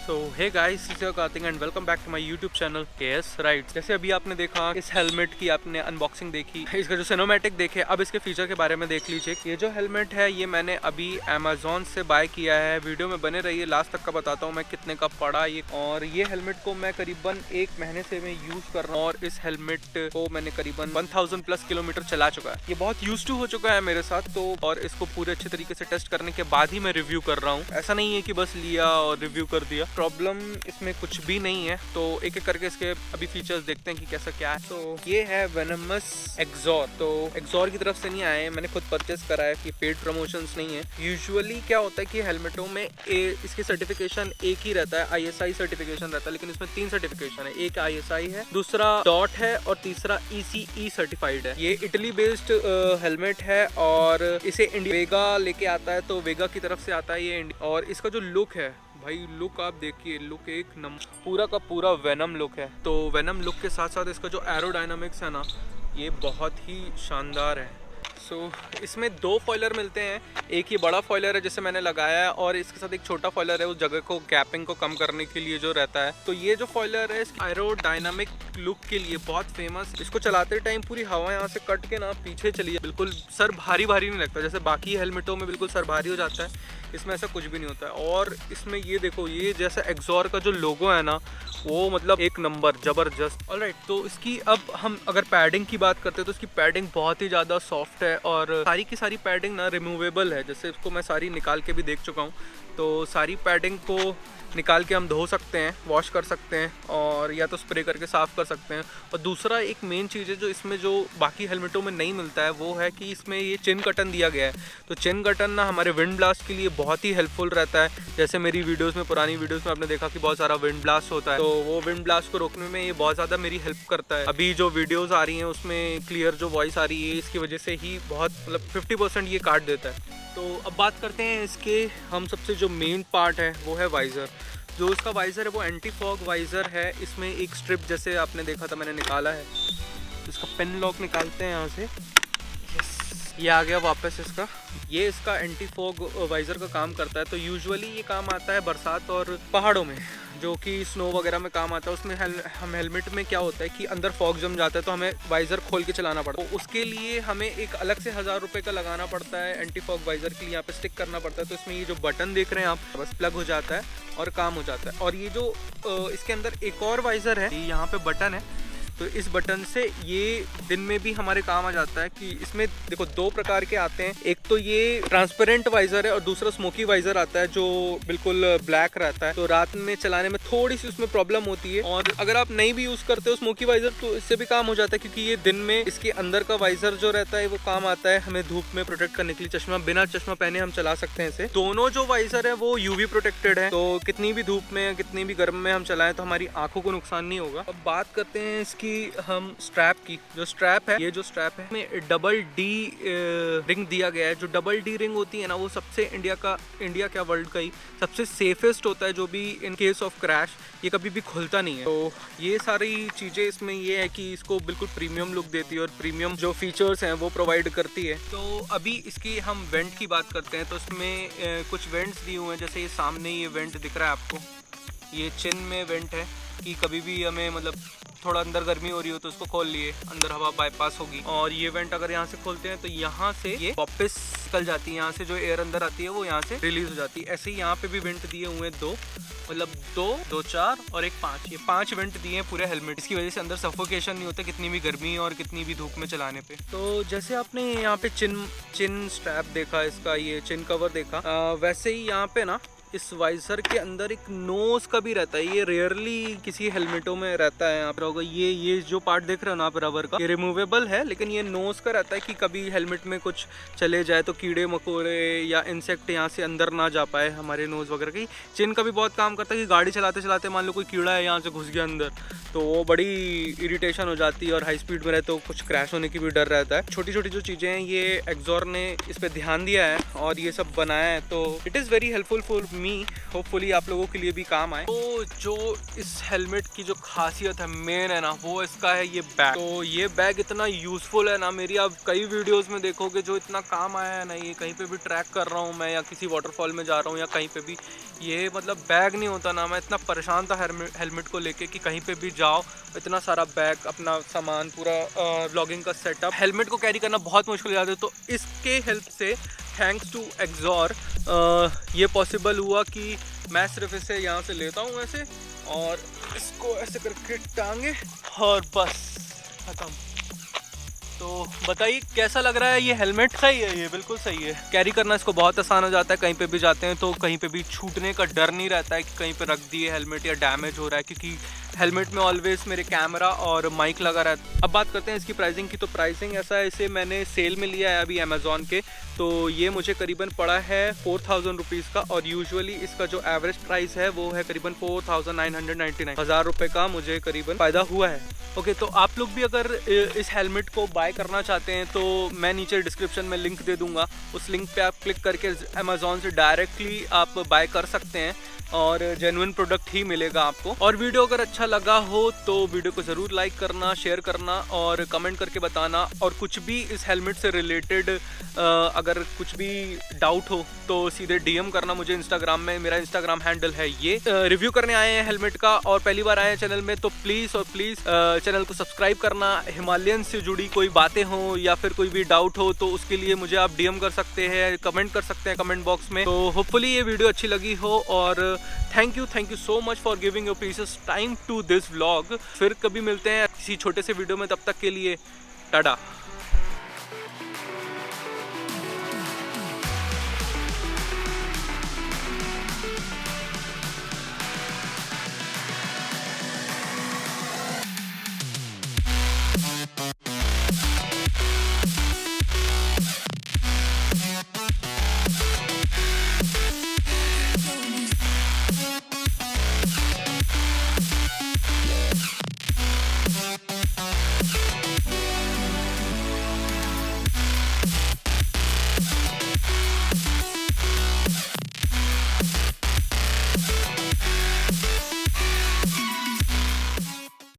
So hey guys, this is Kartik and welcome back to my YouTube channel KS ride. जैसे अभी आपने देखा इस हेलमेट की आपने अनबॉक्सिंग देखी, इसका जो सिनेमैटिक देखे, अब इसके फीचर के बारे में देख लीजिए। ये जो हेलमेट है ये मैंने अभी अमेजोन से बाय किया है। वीडियो में बने रहिए, लास्ट तक का बताता हूँ मैं कितने का पड़ा ये। और ये हेलमेट को मैं करीबन 1 महीने से मैं यूज कर रहा हूँ और इस हेलमेट को मैंने करीबन 1000 प्लस किलोमीटर चला चुका है। ये बहुत यूज टू हो चुका है मेरे साथ तो, और इसको पूरे अच्छे तरीके से टेस्ट करने के बाद ही मैं रिव्यू कर रहा हूँ। ऐसा नहीं है कि बस लिया और रिव्यू कर दिया, प्रॉब्लम इसमें कुछ भी नहीं है। तो एक एक करके इसके अभी फीचर्स देखते हैं कि कैसा क्या है। तो ये है वेनमस एक्सॉर। तो एक्सॉर की तरफ से नहीं आए, मैंने खुद परचेस करा है, कि पेड प्रमोशंस नहीं है। यूजुअली क्या होता है कि हेलमेटों में इसकी सर्टिफिकेशन एक ही रहता है, ISI सर्टिफिकेशन रहता है, लेकिन इसमें 3 सर्टिफिकेशन है। एक ISI है, दूसरा डॉट है और तीसरा ECE सर्टिफाइड है। ये इटली बेस्ड हेलमेट है और इसे इंडिया वेगा लेके आता है, तो वेगा की तरफ से आता है ये। और इसका जो लुक है भाई, लुक आप देखिए, लुक एक नंबर, पूरा का पूरा वेनम लुक है। तो वेनम लुक के साथ साथ इसका जो एरोडायनामिक्स है ना, ये बहुत ही शानदार है। इसमें 2 फॉइलर मिलते हैं। एक ये बड़ा फॉइलर है जिसे मैंने लगाया है, और इसके साथ एक छोटा फॉइलर है उस जगह को गैपिंग को कम करने के लिए जो रहता है। तो ये जो फॉइलर है एरोडायनामिक लुक के लिए बहुत फेमस। इसको चलाते टाइम पूरी हवा यहाँ से कट के ना पीछे चली है, बिल्कुल सर भारी भारी नहीं लगता। जैसे बाकी हेलमेटों में बिल्कुल सर भारी हो जाता है, इसमें ऐसा कुछ भी नहीं होता है। और इसमें ये देखो, ये जैसा एक्सॉर का जो लोगो है ना, वो मतलब एक नंबर जबरदस्त। ऑलराइट, तो इसकी अब हम अगर पैडिंग की बात करते हैं तो इसकी पैडिंग बहुत ही ज़्यादा सॉफ्ट है और सारी की सारी पैडिंग ना रिमूवेबल है। जैसे इसको मैं सारी निकाल के भी देख चुका हूँ, तो सारी पैडिंग को निकाल के हम धो सकते हैं, वॉश कर सकते हैं, और या तो स्प्रे करके साफ़ कर सकते हैं। और दूसरा एक मेन चीज़ है जो इसमें जो बाकी हेलमेटों में नहीं मिलता है, वो है कि इसमें ये चिन कटन दिया गया है। तो चिन कटन ना हमारे विंड ब्लास्ट के लिए बहुत ही हेल्पफुल रहता है। जैसे मेरी वीडियोस में, पुरानी वीडियोस में आपने देखा कि बहुत सारा विंड ब्लास्ट होता है, तो वो विंड ब्लास्ट को रोकने में ये बहुत ज़्यादा मेरी हेल्प करता है। अभी जो वीडियोज़ आ रही हैं उसमें क्लियर जो वॉइस आ रही है, इसकी वजह से ही बहुत मतलब 50% ये काट देता है। तो अब बात करते हैं इसके, हम सबसे जो मेन पार्ट है वो है वाइज़र। जो इसका वाइज़र है वो एंटी फॉग वाइज़र है। इसमें एक स्ट्रिप जैसे आपने देखा था मैंने निकाला है, तो इसका पिन लॉक निकालते हैं यहाँ से। ये आ गया वापस इसका। ये इसका एंटी फॉग वाइज़र का काम करता है। तो यूजुअली ये काम आता है बरसात और पहाड़ों में, जो कि स्नो वगैरह में काम आता है। उसमें हम हेलमेट में क्या होता है कि अंदर फॉग जम जाता है, तो हमें वाइज़र खोल के चलाना पड़ता है। तो उसके लिए हमें एक अलग से 1000 रुपये का लगाना पड़ता है एंटी फॉग वाइज़र के लिए, यहाँ पे स्टिक करना पड़ता है। तो इसमें ये जो बटन देख रहे हैं आप, बस प्लग हो जाता है और काम हो जाता है। और ये जो इसके अंदर एक और वाइज़र है, ये यहाँ पे बटन है, तो इस बटन से ये दिन में भी हमारे काम आ जाता है। कि इसमें देखो 2 प्रकार के आते हैं, एक तो ये ट्रांसपेरेंट वाइज़र है और दूसरा स्मोकी वाइज़र आता है जो बिल्कुल ब्लैक रहता है। तो रात में चलाने में थोड़ी सी उसमें प्रॉब्लम होती है, और अगर आप नहीं भी यूज़ करते हो स्मोकी वाइज़र तो इससे भी काम हो जाता है, क्योंकि ये दिन में इसके अंदर का वाइज़र जो रहता है वो काम आता है हमें धूप में प्रोटेक्ट करने के लिए। चश्मा, बिना चश्मा पहने हम चला सकते हैं इसे। दोनों जो वाइज़र है वो UV प्रोटेक्टेड है, तो कितनी भी धूप में, कितनी भी गर्म में हम चलाएं तो हमारी आंखों को नुकसान नहीं होगा। अब बात करते हैं इसकी हम स्ट्रैप की। जो स्ट्रैप है, ये जो स्ट्रैप है में डबल D रिंग दिया गया है। जो डबल D रिंग होती है ना, वो सबसे इंडिया क्या वर्ल्ड का ही सबसे सेफेस्ट होता है, जो भी इन केस ऑफ क्रैश ये कभी भी खुलता नहीं है। तो ये सारी चीज़ें इसमें ये है कि इसको बिल्कुल प्रीमियम लुक देती है और प्रीमियम जो फीचर्स हैं वो प्रोवाइड करती है। तो अभी इसकी हम वेंट की बात करते हैं, तो इसमें कुछ वेंट्स दिए हुए हैं। जैसे ये सामने ये वेंट दिख रहा है आपको, ये चिन में वेंट है कि कभी भी हमें मतलब थोड़ा अंदर गर्मी हो रही हो तो उसको खोल लिए, अंदर हवा बाईपास होगी। और ये वेंट अगर यहाँ से खोलते हैं तो यहाँ से ये वापस निकल जाती है, यहाँ से जो एयर अंदर आती है वो यहाँ से रिलीज हो जाती है। ऐसे ही यहाँ पे भी वेंट दिए हुए हैं 2, मतलब 2, 4 और एक 5, ये 5 वेंट दिए हैं पूरे हेलमेट। इसकी वजह से अंदर सफोकेशन नहीं होता कितनी भी गर्मी और कितनी भी धूप में चलाने पे। तो जैसे आपने यहाँ पे चिन स्ट्रैप देखा, इसका ये चिन कवर देखा, वैसे ही यहाँ पे ना इस वाइज़र के अंदर एक नोज़ का भी रहता है। ये रेयरली किसी हेलमेटों में रहता है। यहाँ पर होगा ये जो पार्ट देख रहे हो ना आप रबर का, ये रिमूवेबल है, लेकिन ये नोज़ का रहता है कि कभी हेलमेट में कुछ चले जाए तो कीड़े मकोड़े या इंसेक्ट यहाँ से अंदर ना जा पाए हमारे नोज़ वगैरह की। चिन का भी बहुत काम करता है कि गाड़ी चलाते चलाते मान लो कोई कीड़ा है यहाँ से घुस गया अंदर, तो वो बड़ी इरिटेशन हो जाती है, और हाई स्पीड में रहे तो कुछ क्रैश होने की भी डर रहता है। छोटी छोटी जो चीज़ें हैं ये एक्सॉर ने इस पर ध्यान दिया है और ये सब बनाया है, तो it is very helpful for me, hopefully आप लोगों के लिए भी काम आए। तो जो इस हेलमेट की जो खासियत है मेन है ना, वो इसका है ये बैग। तो ये बैग इतना यूज़फुल है ना, मेरी आप कई वीडियोस में देखोगे जो इतना काम आया है ना, ये कहीं पे भी ट्रैक कर रहा हूँ मैं या किसी वाटरफॉल में जा रहा हूँ या कहीं पे भी, ये मतलब बैग नहीं होता ना, मैं इतना परेशान था हेलमेट को लेके कि कहीं पे भी जाओ इतना सारा बैग, अपना सामान पूरा, व्लॉगिंग का सेटअप, हेलमेट को कैरी करना बहुत मुश्किल हो जाता है। तो इसके हेल्प से थैंक्स टू एक्सॉर ये पॉसिबल हुआ कि मैं सिर्फ इसे यहाँ से लेता हूँ ऐसे और इसको ऐसे करके टांगे और बस खत्म। तो बताइए कैसा लग रहा है ये हेलमेट? सही है, ये बिल्कुल सही है, कैरी करना इसको बहुत आसान हो जाता है। कहीं पे भी जाते हैं तो कहीं पे भी छूटने का डर नहीं रहता है कि कहीं पे रख दिए हेलमेट या डैमेज हो रहा है, क्योंकि हेलमेट में ऑलवेज मेरे कैमरा और माइक लगा रहता है। अब बात करते हैं इसकी प्राइसिंग की। तो प्राइसिंग ऐसा है, इसे मैंने सेल में लिया है अभी अमेज़ॉन के, तो ये मुझे करीबन पड़ा है 4000 रुपीज़ का, और यूजुअली इसका जो एवरेज प्राइस है वो है करीबन 4999, 1000 रुपये का मुझे करीबन फ़ायदा हुआ है। ओके, तो आप लोग भी अगर इस हेलमेट को बाय करना चाहते हैं तो मैं नीचे डिस्क्रिप्शन में लिंक दे दूंगा, उस लिंक पे आप क्लिक करके अमेज़ॉन से डायरेक्टली आप बाय कर सकते हैं और जेन्युइन प्रोडक्ट ही मिलेगा आपको। और वीडियो अगर अच्छा लगा हो तो वीडियो को ज़रूर लाइक करना, शेयर करना और कमेंट करके बताना। और कुछ भी इस हेलमेट से रिलेटेड अगर कुछ भी डाउट हो तो सीधे डीएम करना मुझे इंस्टाग्राम में, मेरा इंस्टाग्राम हैंडल है ये। रिव्यू करने आए हैं हेलमेट का और पहली बार आए हैं चैनल में तो प्लीज़ और प्लीज़ चैनल को सब्सक्राइब करना। हिमालयन से जुड़ी कोई बातें हों या फिर कोई भी डाउट हो तो उसके लिए मुझे आप डीएम कर सकते हैं, कमेंट कर सकते हैं कमेंट बॉक्स में। तो होपफुली ये वीडियो अच्छी लगी हो और thank you so much for giving your precious time to this vlog. फिर कभी मिलते हैं किसी छोटे से वीडियो में, तब तक के लिए टाटा।